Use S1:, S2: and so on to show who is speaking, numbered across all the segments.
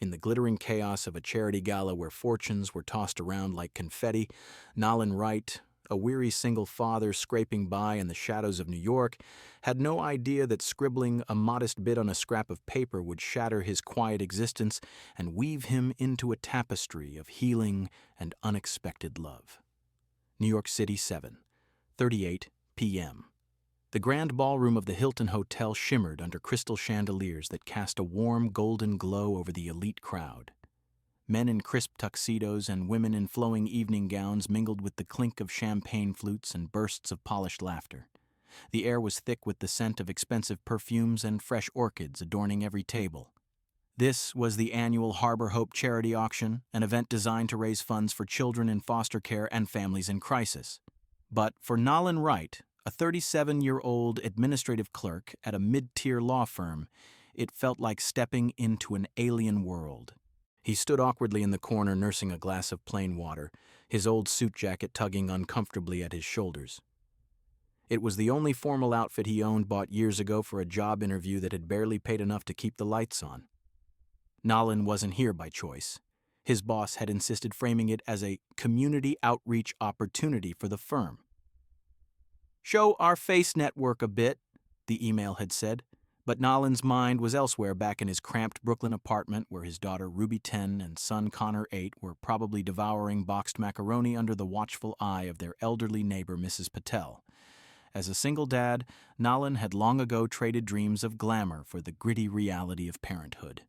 S1: In the glittering chaos of a charity gala where fortunes were tossed around like confetti, Nolan Wright, a weary single father scraping by in the shadows of New York, had no idea that scribbling a modest bit on a scrap of paper would shatter his quiet existence and weave him into a tapestry of healing and unexpected love. New York City, 7:38 p.m. The grand ballroom of the Hilton Hotel shimmered under crystal chandeliers that cast a warm golden glow over the elite crowd. Men in crisp tuxedos and women in flowing evening gowns mingled with the clink of champagne flutes and bursts of polished laughter. The air was thick with the scent of expensive perfumes and fresh orchids adorning every table. This was the annual Harbor Hope Charity Auction, an event designed to raise funds for children in foster care and families in crisis. But for Nolan Wright, a 37-year-old administrative clerk at a mid-tier law firm, it felt like stepping into an alien world. He stood awkwardly in the corner nursing a glass of plain water, his old suit jacket tugging uncomfortably at his shoulders. It was the only formal outfit he owned, bought years ago for a job interview that had barely paid enough to keep the lights on. Nolan wasn't here by choice. His boss had insisted framing it as a community outreach opportunity for the firm. "Show our face network a bit," the email had said, but Nolan's mind was elsewhere, back in his cramped Brooklyn apartment where his daughter Ruby 10 and son Connor 8 were probably devouring boxed macaroni under the watchful eye of their elderly neighbor Mrs. Patel. As a single dad, Nolan had long ago traded dreams of glamour for the gritty reality of parenthood.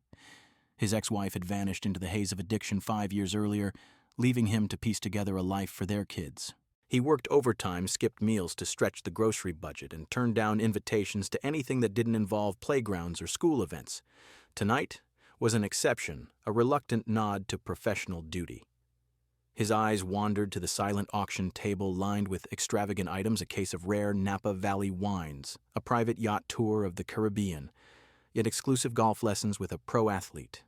S1: His ex-wife had vanished into the haze of addiction 5 years earlier, leaving him to piece together a life for their kids. He worked overtime, skipped meals to stretch the grocery budget, and turned down invitations to anything that didn't involve playgrounds or school events. Tonight was an exception, a reluctant nod to professional duty. His eyes wandered to the silent auction table lined with extravagant items, a case of rare Napa Valley wines, a private yacht tour of the Caribbean, yet exclusive golf lessons with a pro athlete.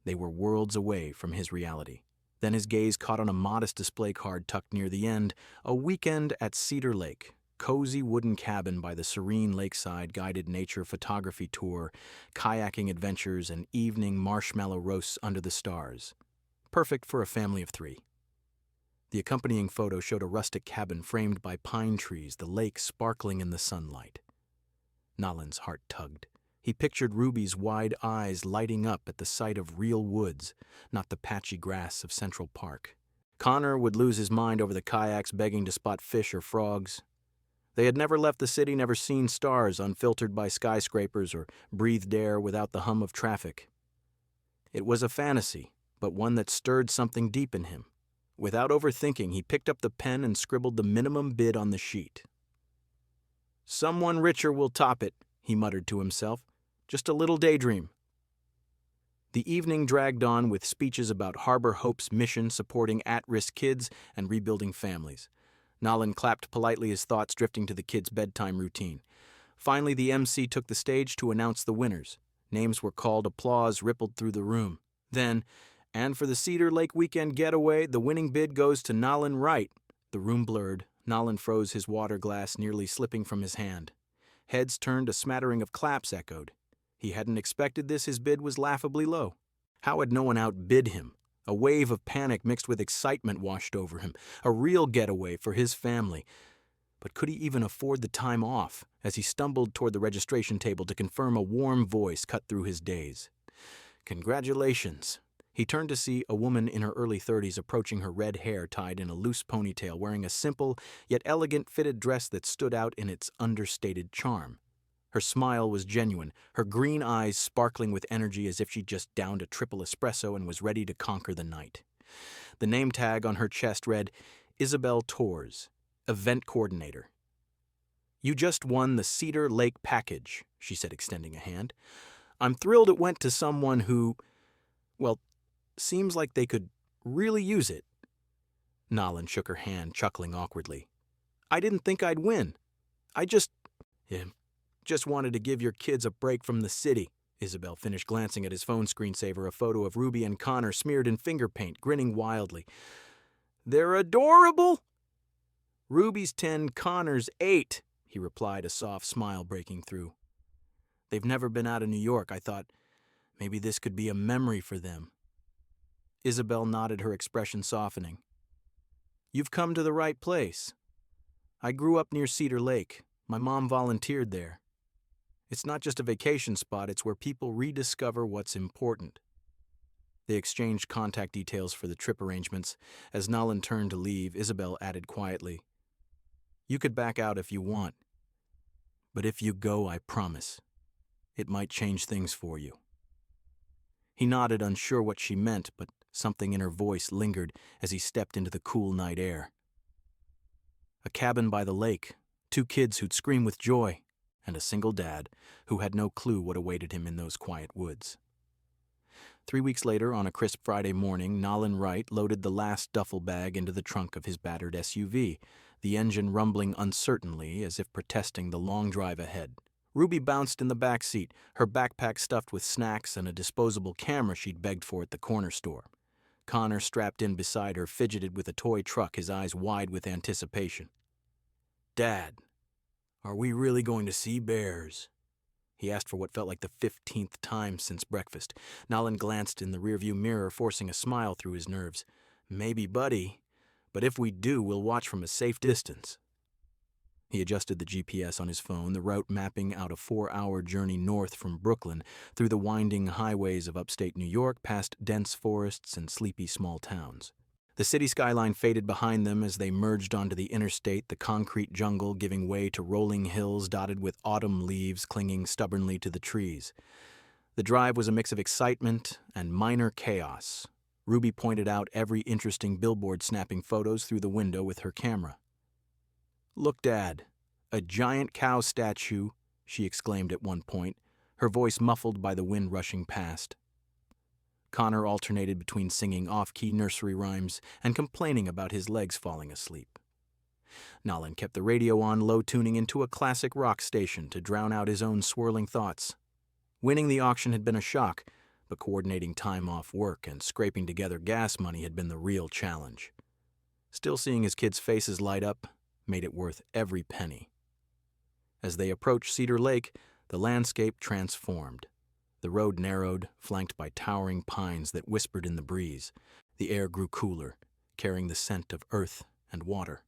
S1: They were worlds away from his reality. Then his gaze caught on a modest display card tucked near the end, a weekend at Cedar Lake, cozy wooden cabin by the serene lakeside, guided nature photography tour, kayaking adventures, and evening marshmallow roasts under the stars. Perfect for a family of 3. The accompanying photo showed a rustic cabin framed by pine trees, the lake sparkling in the sunlight. Nolan's heart tugged. He pictured Ruby's wide eyes lighting up at the sight of real woods, not the patchy grass of Central Park. Connor would lose his mind over the kayaks, begging to spot fish or frogs. They had never left the city, never seen stars unfiltered by skyscrapers or breathed air without the hum of traffic. It was a fantasy, but one that stirred something deep in him. Without overthinking, he picked up the pen and scribbled the minimum bid on the sheet. "Someone richer will top it," he muttered to himself. "Just a little daydream." The evening dragged on with speeches about Harbor Hope's mission supporting at-risk kids and rebuilding families. Nolan clapped politely, his thoughts drifting to the kids' bedtime routine. Finally, the MC took the stage to announce the winners. Names were called, applause rippled through the room. Then, "And for the Cedar Lake weekend getaway, the winning bid goes to Nolan Wright." The room blurred. Nolan froze, his water glass nearly slipping from his hand. Heads turned, a smattering of claps echoed. He hadn't expected this, his bid was laughably low. How had no one outbid him? A wave of panic mixed with excitement washed over him. A real getaway for his family. But could he even afford the time off? As he stumbled toward the registration table to confirm, a warm voice cut through his daze. "Congratulations." He turned to see a woman in her early 30s approaching, her red hair tied in a loose ponytail, wearing a simple yet elegant fitted dress that stood out in its understated charm. Her smile was genuine, her green eyes sparkling with energy as if she'd just downed a triple espresso and was ready to conquer the night. The name tag on her chest read, Isabel Torres, Event Coordinator. "You just won the Cedar Lake package," she said, extending a hand. "I'm thrilled it went to someone who, well, seems like they could really use it." Nolan shook her hand, chuckling awkwardly. "I didn't think I'd win. I just wanted to give your kids a break from the city." Isabel finished, glancing at his phone screensaver, a photo of Ruby and Connor smeared in finger paint, grinning wildly. "They're adorable." "Ruby's 10, Connor's 8, he replied, a soft smile breaking through. "They've never been out of New York. I thought Maybe this could be a memory for them. Isabel nodded, her expression softening. You've come to the right place. I grew up near Cedar Lake. My mom volunteered there. It's not just a vacation spot, it's where people rediscover what's important. They exchanged contact details for the trip arrangements. As Nolan turned to leave, Isabel added quietly, You could back out if you want. But if you go, I promise, it might change things for you. He nodded, unsure what she meant, but something in her voice lingered as he stepped into the cool night air. A cabin by the lake, 2 kids who'd scream with joy, and a single dad who had no clue what awaited him in those quiet woods. 3 weeks later, on a crisp Friday morning, Nolan Wright loaded the last duffel bag into the trunk of his battered SUV, the engine rumbling uncertainly as if protesting the long drive ahead. Ruby bounced in the back seat, her backpack stuffed with snacks and a disposable camera she'd begged for at the corner store. Connor, strapped in beside her, fidgeted with a toy truck, his eyes wide with anticipation. Dad, are we really going to see bears? He asked for what felt like the 15th time since breakfast. Nolan glanced in the rearview mirror, forcing a smile through his nerves. Maybe, buddy, but if we do, we'll watch from a safe distance. He adjusted the GPS on his phone, the route mapping out a 4-hour journey north from Brooklyn through the winding highways of upstate New York past dense forests and sleepy small towns. The city skyline faded behind them as they merged onto the interstate, the concrete jungle giving way to rolling hills dotted with autumn leaves clinging stubbornly to the trees. The drive was a mix of excitement and minor chaos. Ruby pointed out every interesting billboard, snapping photos through the window with her camera. Look, Dad, a giant cow statue, she exclaimed at one point, her voice muffled by the wind rushing past. Connor alternated between singing off-key nursery rhymes and complaining about his legs falling asleep. Nolan kept the radio on, low, tuning into a classic rock station to drown out his own swirling thoughts. Winning the auction had been a shock, but coordinating time off work and scraping together gas money had been the real challenge. Still, seeing his kids' faces light up made it worth every penny. As they approached Cedar Lake, the landscape transformed. The road narrowed, flanked by towering pines that whispered in the breeze. The air grew cooler, carrying the scent of earth and water.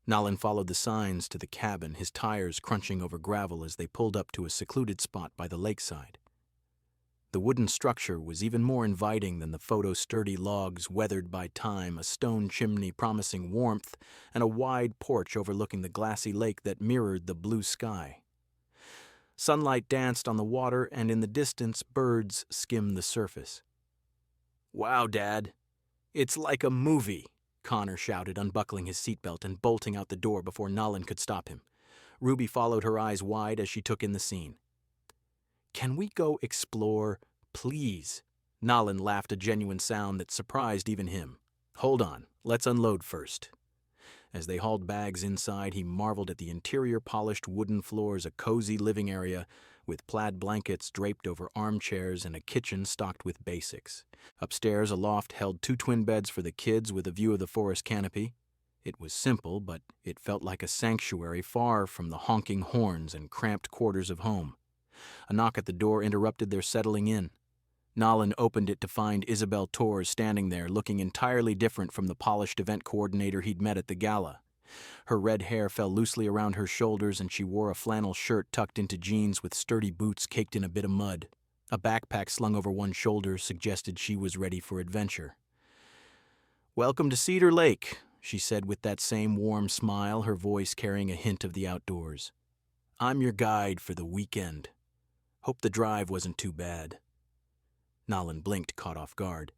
S1: Nolan followed the signs to the cabin, his tires crunching over gravel as they pulled up to a secluded spot by the lakeside. The wooden structure was even more inviting than the photo-sturdy logs weathered by time, a stone chimney promising warmth, and a wide porch overlooking the glassy lake that mirrored the blue sky. Sunlight danced on the water, and in the distance, birds skimmed the surface. Wow, Dad, it's like a movie, Connor shouted, unbuckling his seatbelt and bolting out the door before Nolan could stop him. Ruby followed, her eyes wide as she took in the scene. Can we go explore, please? Nolan laughed, a genuine sound that surprised even him. Hold on, let's unload first. As they hauled bags inside, he marveled at the interior, polished wooden floors, a cozy living area with plaid blankets draped over armchairs and a kitchen stocked with basics. Upstairs, a loft held 2 twin beds for the kids with a view of the forest canopy. It was simple, but it felt like a sanctuary far from the honking horns and cramped quarters of home. A knock at the door interrupted their settling in. Nolan opened it to find Isabel Torres standing there, looking entirely different from the polished event coordinator he'd met at the gala. Her red hair fell loosely around her shoulders, and she wore a flannel shirt tucked into jeans with sturdy boots caked in a bit of mud. A backpack slung over one shoulder suggested she was ready for adventure. "Welcome to Cedar Lake," she said with that same warm smile, her voice carrying a hint of the outdoors. "I'm your guide for the weekend. Hope the drive wasn't too bad." Nolan blinked, caught off guard.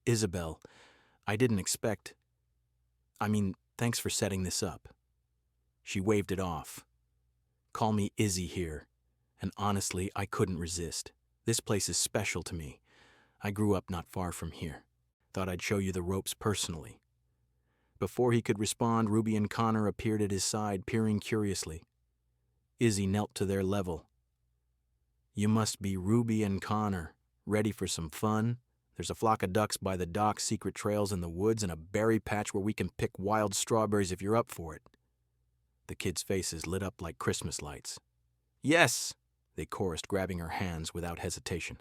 S1: "Isabel, I didn't expect... thanks for setting this up." She waved it off. "Call me Izzy here, and honestly, I couldn't resist. This place is special to me. I grew up not far from here. Thought I'd show you the ropes personally." Before he could respond, Ruby and Connor appeared at his side, peering curiously. Izzy knelt to their level. "You must be Ruby and Connor. Ready for some fun? There's a flock of ducks by the dock, secret trails in the woods, and a berry patch where we can pick wild strawberries if you're up for it." The kids' faces lit up like Christmas lights. "Yes!" they chorused, grabbing her hands without hesitation.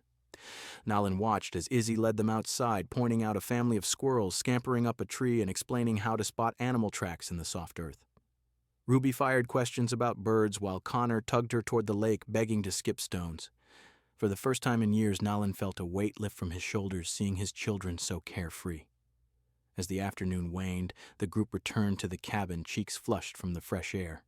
S1: Nalin watched as Izzy led them outside, pointing out a family of squirrels scampering up a tree and explaining how to spot animal tracks in the soft earth. Ruby fired questions about birds while Connor tugged her toward the lake, begging to skip stones. For the first time in years, Nalin felt a weight lift from his shoulders, seeing his children so carefree. As the afternoon waned, the group returned to the cabin, cheeks flushed from the fresh air.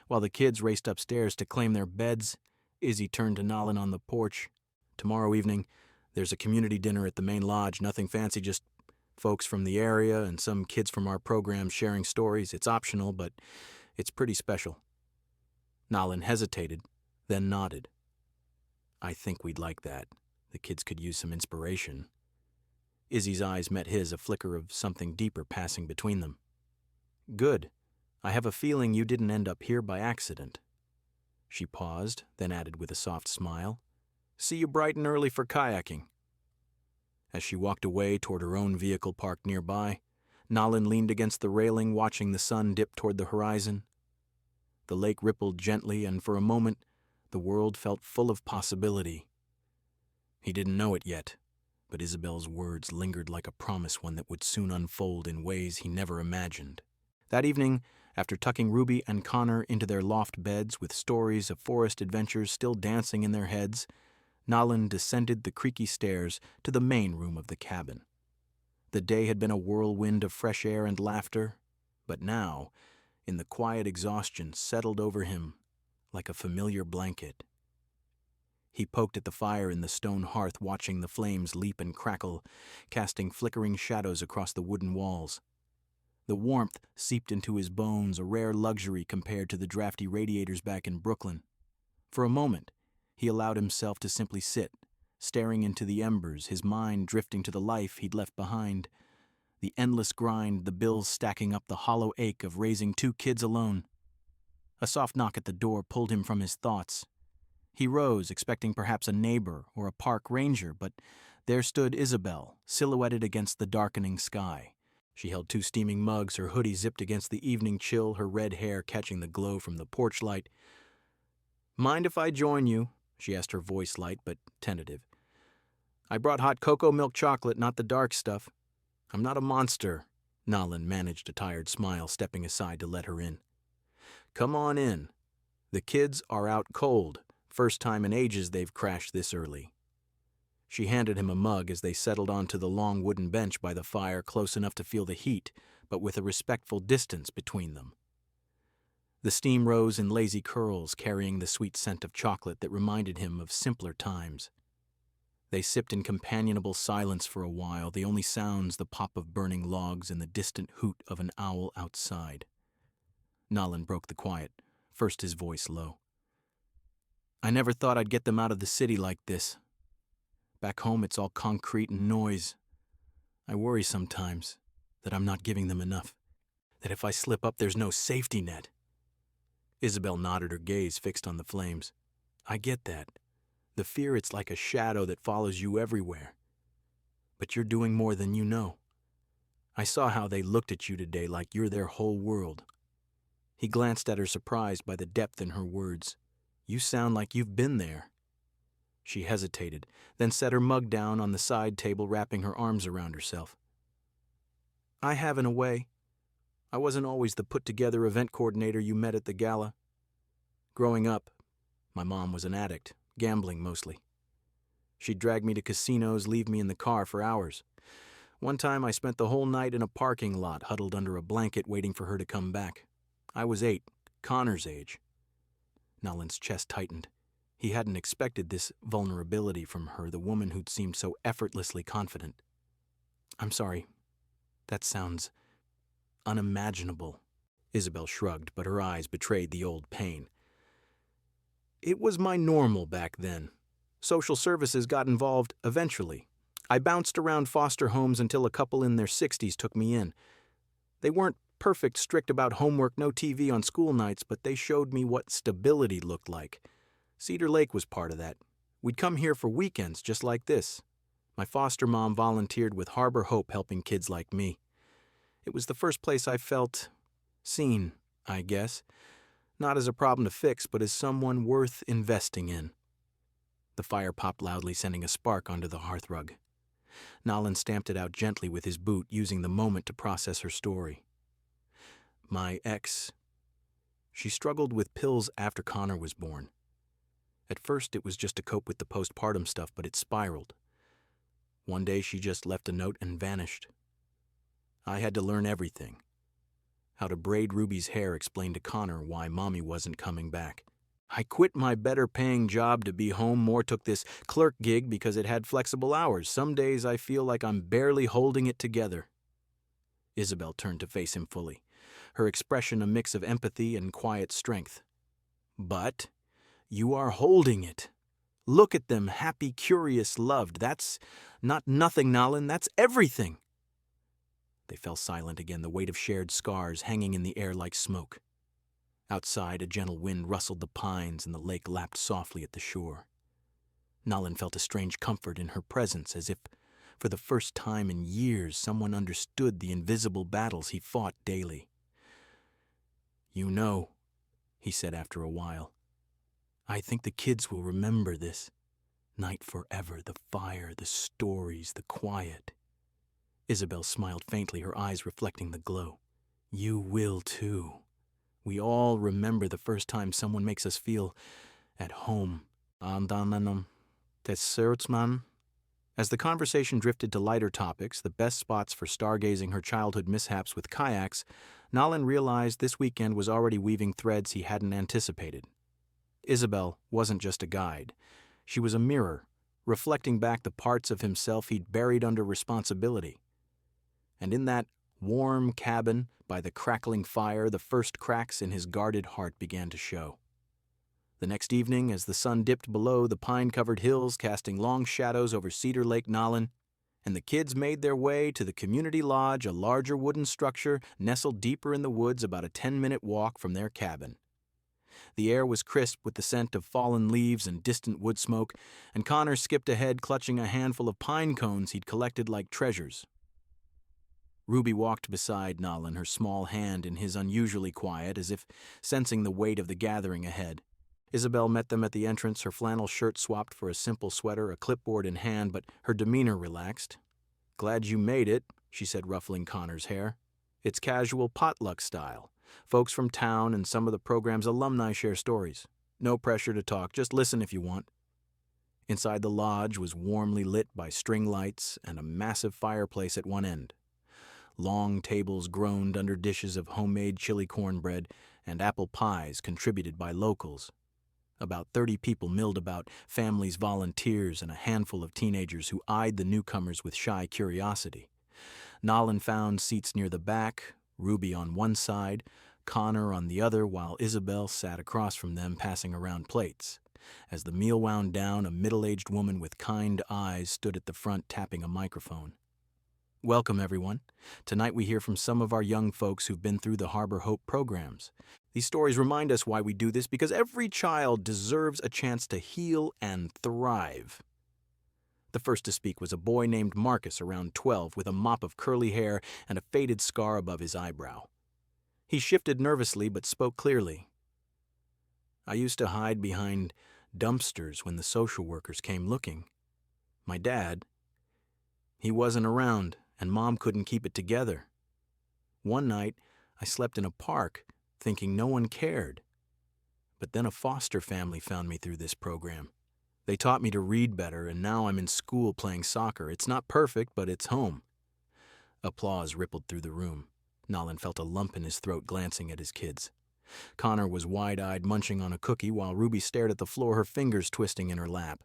S1: While the kids raced upstairs to claim their beds, Izzy turned to Nalin on the porch. "Tomorrow evening, there's a community dinner at the main lodge. Nothing fancy, just folks from the area and some kids from our program sharing stories. It's optional, but it's pretty special." Nalin hesitated, then nodded. "I think we'd like that. The kids could use some inspiration." Izzy's eyes met his, a flicker of something deeper passing between them. "Good. I have a feeling you didn't end up here by accident." She paused, then added with a soft smile, "See you bright and early for kayaking." As she walked away toward her own vehicle parked nearby, Nalin leaned against the railing, watching the sun dip toward the horizon. The lake rippled gently, and for a moment, the world felt full of possibility. He didn't know it yet, but Isabel's words lingered like a promise, one that would soon unfold in ways he never imagined. That evening, after tucking Ruby and Connor into their loft beds with stories of forest adventures still dancing in their heads, Nalin descended the creaky stairs to the main room of the cabin. The day had been a whirlwind of fresh air and laughter, but now, in the quiet exhaustion settled over him like a familiar blanket. He poked at the fire in the stone hearth, watching the flames leap and crackle, casting flickering shadows across the wooden walls. The warmth seeped into his bones, a rare luxury compared to the drafty radiators back in Brooklyn. For a moment, he allowed himself to simply sit, staring into the embers, his mind drifting to the life he'd left behind. The endless grind, the bills stacking up, the hollow ache of raising 2 kids alone. A soft knock at the door pulled him from his thoughts. He rose, expecting perhaps a neighbor or a park ranger, but there stood Isabel, silhouetted against the darkening sky. She held 2 steaming mugs, her hoodie zipped against the evening chill, her red hair catching the glow from the porch light. "Mind if I join you?" she asked, her voice light but tentative. "I brought hot cocoa milk chocolate, not the dark stuff." "I'm not a monster," Nalin managed a tired smile, stepping aside to let her in. "Come on in. The kids are out cold. First time in ages they've crashed this early." She handed him a mug as they settled onto the long wooden bench by the fire, close enough to feel the heat, but with a respectful distance between them. The steam rose in lazy curls, carrying the sweet scent of chocolate that reminded him of simpler times. They sipped in companionable silence for a while, the only sounds the pop of burning logs and the distant hoot of an owl outside. Nalin broke the quiet, first his voice low. "I never thought I'd get them out of the city like this. Back home it's all concrete and noise. I worry sometimes that I'm not giving them enough, that if I slip up there's no safety net." Isabel nodded, her gaze fixed on the flames. "I get that. The fear, it's like a shadow that follows you everywhere. But you're doing more than you know. I saw how they looked at you today, like you're their whole world." He glanced at her, surprised by the depth in her words. "You sound like you've been there." She hesitated, then set her mug down on the side table, wrapping her arms around herself. "I have in a way. I wasn't always the put-together event coordinator you met at the gala. Growing up, my mom was an addict, gambling mostly. She'd drag me to casinos, leave me in the car for hours. One time I spent the whole night in a parking lot, huddled under a blanket waiting for her to come back. I was 8, Connor's age." Nalin's chest tightened. He hadn't expected this vulnerability from her, the woman who'd seemed so effortlessly confident. "I'm sorry. That sounds unimaginable." Isabel shrugged, but her eyes betrayed the old pain. "It was my normal back then. Social services got involved eventually. I bounced around foster homes until a couple in their 60s took me in. They weren't perfect, strict about homework, no TV on school nights, but they showed me what stability looked like. Cedar Lake was part of that. We'd come here for weekends just like this. My foster mom volunteered with Harbor Hope, helping kids like me. It was the first place I felt seen, I guess. Not as a problem to fix, but as someone worth investing in. The fire popped loudly, sending a spark onto the hearthrug. Nolan stamped it out gently with his boot, using the moment to process her story. My ex. She struggled with pills after Connor was born. At first, it was just to cope with the postpartum stuff, but it spiraled. One day, she just left a note and vanished. I had to learn everything. How to braid Ruby's hair, explained to Connor why Mommy wasn't coming back. I quit my better-paying job to be home more, took this clerk gig because it had flexible hours. Some days I feel like I'm barely holding it together. Isabel turned to face him fully, her expression a mix of empathy and quiet strength. But you are holding it. Look at them, happy, curious, loved. That's not nothing, Nolan. That's everything. They fell silent again, the weight of shared scars hanging in the air like smoke. Outside, a gentle wind rustled the pines and the lake lapped softly at the shore. Nolan felt a strange comfort in her presence, as if, for the first time in years, someone understood the invisible battles he fought daily. You know, he said after a while, I think the kids will remember this. Night forever, the fire, the stories, the quiet. Isabel smiled faintly, her eyes reflecting the glow. You will too. We all remember the first time someone makes us feel at home. As the conversation drifted to lighter topics, the best spots for stargazing her childhood mishaps with kayaks, Nolan realized this weekend was already weaving threads he hadn't anticipated. Isabel wasn't just a guide. She was a mirror, reflecting back the parts of himself he'd buried under responsibility. And in that warm cabin, by the crackling fire, the first cracks in his guarded heart began to show. The next evening, as the sun dipped below the pine-covered hills, casting long shadows over Cedar Lake Nolan, and the kids made their way to the community lodge, a larger wooden structure nestled deeper in the woods about a 10-minute walk from their cabin. The air was crisp with the scent of fallen leaves and distant wood smoke, and Connor skipped ahead, clutching a handful of pine cones he'd collected like treasures. Ruby walked beside Nolan, her small hand in his, unusually quiet, as if sensing the weight of the gathering ahead. Isabel met them at the entrance, her flannel shirt swapped for a simple sweater, a clipboard in hand, but her demeanor relaxed. Glad you made it, she said, ruffling Connor's hair. It's casual potluck style. Folks from town and some of the program's alumni share stories. No pressure to talk, just listen if you want. Inside the lodge was warmly lit by string lights and a massive fireplace at one end. Long tables groaned under dishes of homemade chili cornbread and apple pies contributed by locals. About 30 people milled about, families, volunteers, and a handful of teenagers who eyed the newcomers with shy curiosity. Nolan found seats near the back, Ruby on one side, Connor on the other, while Isabel sat across from them, passing around plates. As the meal wound down, a middle-aged woman with kind eyes stood at the front, tapping a microphone. Welcome, everyone. Tonight we hear from some of our young folks who've been through the Harbor Hope programs. These stories remind us why we do this, because every child deserves a chance to heal and thrive. The first to speak was a boy named Marcus, around 12, with a mop of curly hair and a faded scar above his eyebrow. He shifted nervously but spoke clearly. I used to hide behind dumpsters when the social workers came looking. My dad, he wasn't around, and Mom couldn't keep it together. One night, I slept in a park, thinking no one cared. But then a foster family found me through this program. They taught me to read better, and now I'm in school playing soccer. It's not perfect, but it's home. Applause rippled through the room. Nolan felt a lump in his throat, glancing at his kids. Connor was wide-eyed, munching on a cookie, while Ruby stared at the floor, her fingers twisting in her lap.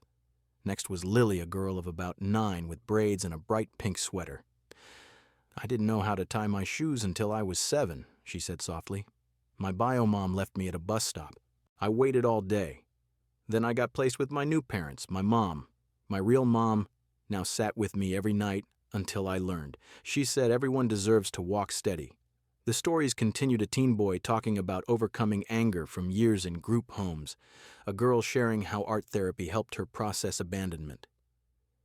S1: Next was Lily, a girl of about 9 with braids and a bright pink sweater. I didn't know how to tie my shoes until I was 7, she said softly. My bio mom left me at a bus stop. I waited all day. Then I got placed with my new parents, my mom. My real mom now sat with me every night until I learned. She said everyone deserves to walk steady. The stories continued, a teen boy talking about overcoming anger from years in group homes, a girl sharing how art therapy helped her process abandonment.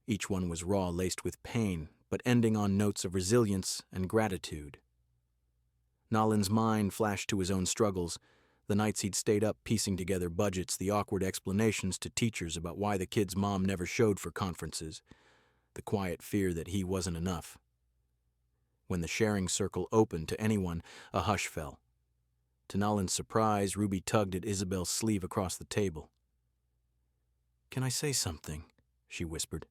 S1: Each one was raw, laced with pain, but ending on notes of resilience and gratitude. Nolan's mind flashed to his own struggles, The nights he'd stayed up piecing together budgets, the awkward explanations to teachers about why the kid's mom never showed for conferences, the quiet fear that he wasn't enough. When the sharing circle opened to anyone, a hush fell. To Nolan's surprise, Ruby tugged at Isabel's sleeve across the table. "Can I say something?" she whispered.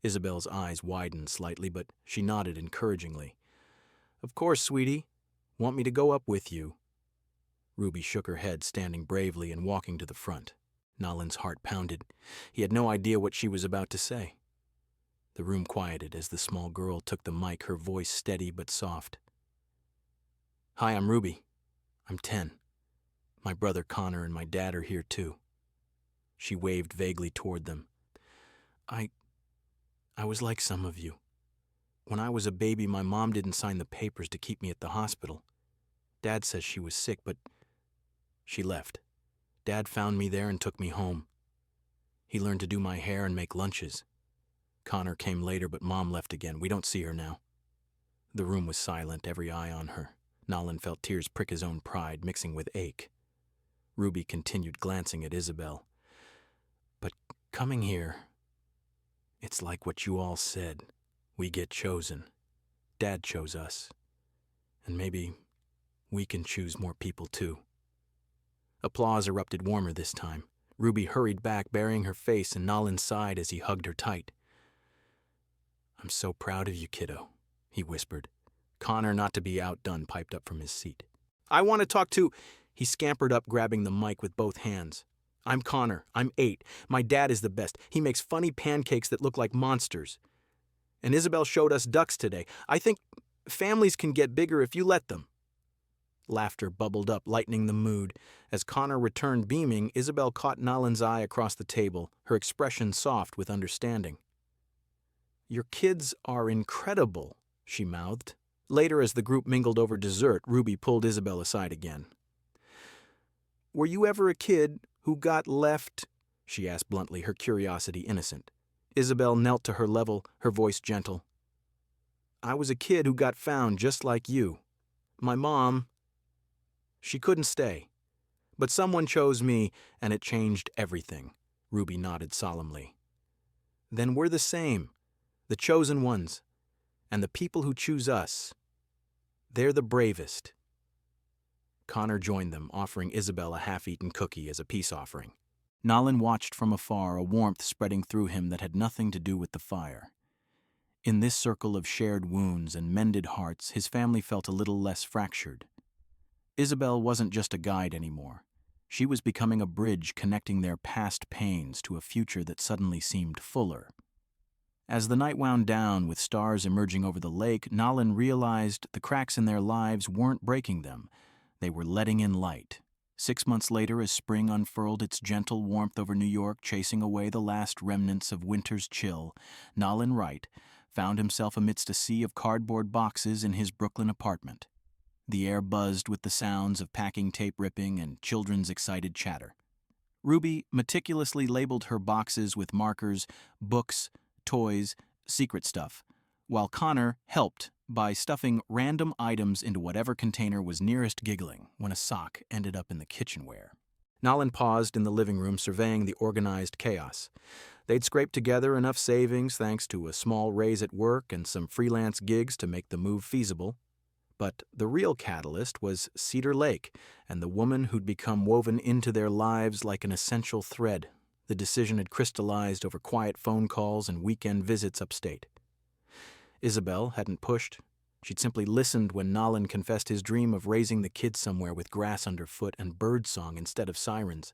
S1: Isabel's eyes widened slightly, but she nodded encouragingly. "Of course, sweetie. Want me to go up with you?" Ruby shook her head, standing bravely and walking to the front. Nolan's heart pounded. He had no idea what she was about to say. The room quieted as the small girl took the mic, her voice steady but soft. "Hi, I'm Ruby. I'm 10. My brother Connor and my dad are here too." She waved vaguely toward them. I was like some of you. When I was a baby, my mom didn't sign the papers to keep me at the hospital. Dad says she was sick, but she left. Dad found me there and took me home. He learned to do my hair and make lunches. Connor came later, but Mom left again. We don't see her now." The room was silent, every eye on her. Nolan felt tears prick his own pride, mixing with ache. Ruby continued glancing at Isabel. "But coming here, it's like what you all said. We get chosen. Dad chose us. And maybe we can choose more people too." Applause erupted warmer this time. Ruby hurried back, burying her face in Nolan's side as he hugged her tight. "I'm so proud of you, kiddo," he whispered. Connor, not to be outdone, piped up from his seat. "I want to talk to—" He scampered up, grabbing the mic with both hands. "I'm Connor. I'm 8. My dad is the best. He makes funny pancakes that look like monsters. And Isabel showed us ducks today. I think families can get bigger if you let them." Laughter bubbled up, lightening the mood. As Connor returned beaming, Isabel caught Nolan's eye across the table, her expression soft with understanding. "Your kids are incredible," she mouthed. Later, as the group mingled over dessert, Ruby pulled Isabel aside again. "Were you ever a kid who got left?" she asked bluntly, her curiosity innocent. Isabel knelt to her level, her voice gentle. "I was a kid who got found just like you. My mom, she couldn't stay. But someone chose me, and it changed everything." Ruby nodded solemnly. "Then we're the same, the chosen ones. And the people who choose us, they're the bravest." Connor joined them, offering Isabel a half-eaten cookie as a peace offering. Nolan watched from afar, a warmth spreading through him that had nothing to do with the fire. In this circle of shared wounds and mended hearts, his family felt a little less fractured. Isabel wasn't just a guide anymore. She was becoming a bridge connecting their past pains to a future that suddenly seemed fuller. As the night wound down, with stars emerging over the lake, Nolan realized the cracks in their lives weren't breaking them. They were letting in light. 6 months later, as spring unfurled its gentle warmth over New York, chasing away the last remnants of winter's chill, Nolan Wright found himself amidst a sea of cardboard boxes in his Brooklyn apartment. The air buzzed with the sounds of packing tape ripping and children's excited chatter. Ruby meticulously labeled her boxes with markers, books, toys, secret stuff, while Connor helped by stuffing random items into whatever container was nearest, giggling when a sock ended up in the kitchenware. Nolan paused in the living room, surveying the organized chaos. They'd scraped together enough savings thanks to a small raise at work and some freelance gigs to make the move feasible. But the real catalyst was Cedar Lake and the woman who'd become woven into their lives like an essential thread. The decision had crystallized over quiet phone calls and weekend visits upstate. Isabel hadn't pushed. She'd simply listened when Nolan confessed his dream of raising the kids somewhere with grass underfoot and birdsong instead of sirens.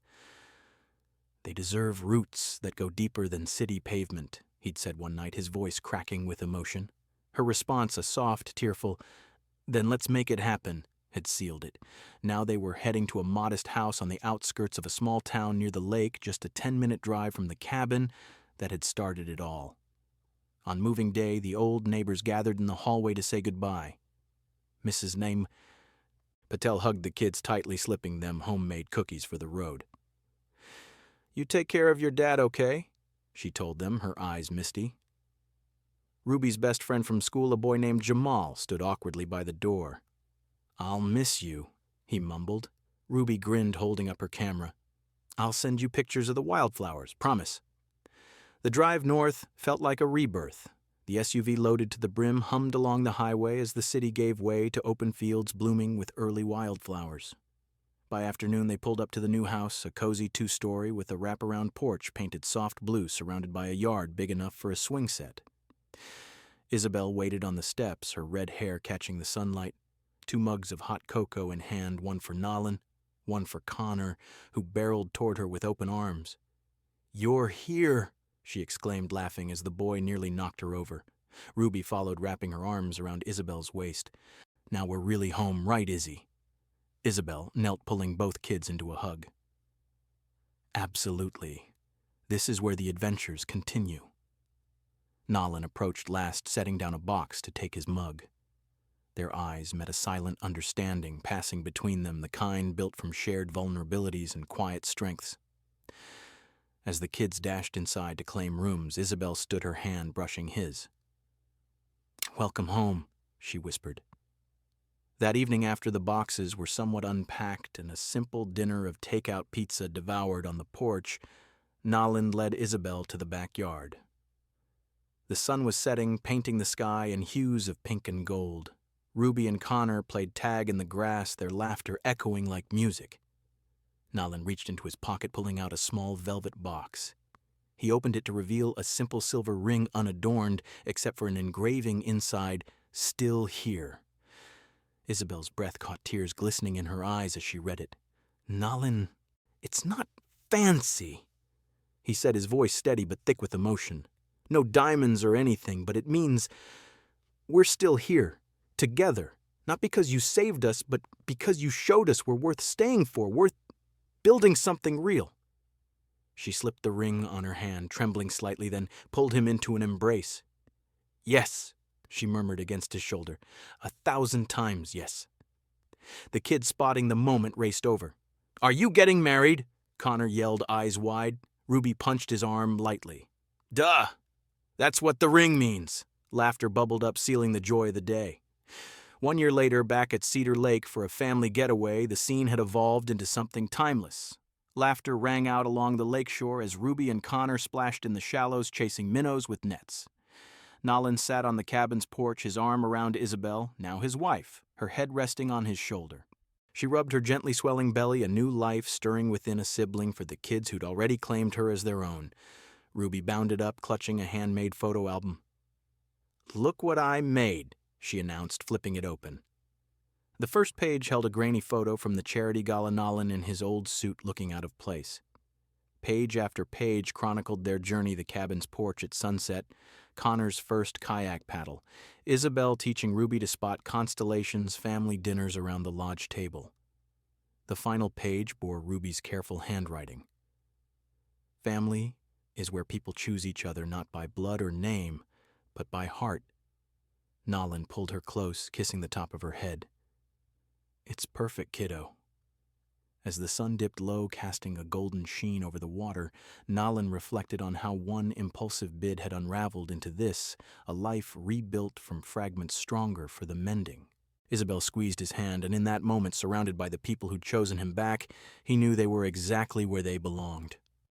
S1: "They deserve roots that go deeper than city pavement," he'd said one night, his voice cracking with emotion. Her response, a soft, tearful, "Then let's make it happen," had sealed it. Now they were heading to a modest house on the outskirts of a small town near the lake, just a 10-minute drive from the cabin that had started it all. On moving day, the old neighbors gathered in the hallway to say goodbye. Mrs. Name Patel hugged the kids tightly, slipping them homemade cookies for the road. "You take care of your dad, okay?" she told them, her eyes misty. Ruby's best friend from school, a boy named Jamal, stood awkwardly by the door. "I'll miss you," he mumbled. Ruby grinned, holding up her camera. "I'll send you pictures of the wildflowers, promise." The drive north felt like a rebirth. The SUV loaded to the brim hummed along the highway as the city gave way to open fields blooming with early wildflowers. By afternoon, they pulled up to the new house, a cozy two-story with a wraparound porch painted soft blue surrounded by a yard big enough for a swing set. Isabel waited on the steps, her red hair catching the sunlight, 2 mugs of hot cocoa in hand, one for Nolan, one for Connor, who barreled toward her with open arms. "You're here," she exclaimed, laughing as the boy nearly knocked her over. Ruby followed, wrapping her arms around Isabel's waist. "Now we're really home, right, Izzy?" Isabel knelt, pulling both kids into a hug. "Absolutely. This is where the adventures continue." Nolan approached last, setting down a box to take his mug. Their eyes met a silent understanding passing between them, the kind built from shared vulnerabilities and quiet strengths. As the kids dashed inside to claim rooms, Isabel stood, her hand brushing his. "Welcome home," she whispered. That evening, after the boxes were somewhat unpacked and a simple dinner of takeout pizza devoured on the porch, Nolan led Isabel to the backyard. The sun was setting, painting the sky in hues of pink and gold. Ruby and Connor played tag in the grass, their laughter echoing like music. Nolan reached into his pocket, pulling out a small velvet box. He opened it to reveal a simple silver ring unadorned, except for an engraving inside, "Still Here." Isabel's breath caught tears glistening in her eyes as she read it. "Nolan, it's not fancy," he said, his voice steady but thick with emotion. "No diamonds or anything, but it means we're still here, together. Not because you saved us, but because you showed us we're worth staying for, worth building something real." She slipped the ring on her hand, trembling slightly, then pulled him into an embrace. "Yes," she murmured against his shoulder. "1,000 times yes." The kid, spotting the moment, raced over. "Are you getting married?" Connor yelled, eyes wide. Ruby punched his arm lightly. "Duh! That's what the ring means." Laughter bubbled up, sealing the joy of the day. 1 year later, back at Cedar Lake for a family getaway, the scene had evolved into something timeless. Laughter rang out along the lakeshore as Ruby and Connor splashed in the shallows, chasing minnows with nets. Nolan sat on the cabin's porch, his arm around Isabel, now his wife, her head resting on his shoulder. She rubbed her gently swelling belly, a new life stirring within a sibling for the kids who'd already claimed her as their own. Ruby bounded up, clutching a handmade photo album. "Look what I made," she announced, flipping it open. The first page held a grainy photo from the charity gala, Nolan in his old suit looking out of place. Page after page chronicled their journey, the cabin's porch at sunset, Connor's first kayak paddle, Isabel teaching Ruby to spot constellations, family dinners around the lodge table. The final page bore Ruby's careful handwriting. "Family is where people choose each other not by blood or name, but by heart." Nolan pulled her close, kissing the top of her head. "It's perfect, kiddo." As the sun dipped low, casting a golden sheen over the water, Nolan reflected on how one impulsive bid had unraveled into this, a life rebuilt from fragments stronger for the mending. Isabel squeezed his hand, and in that moment, surrounded by the people who'd chosen him back, he knew they were exactly where they belonged.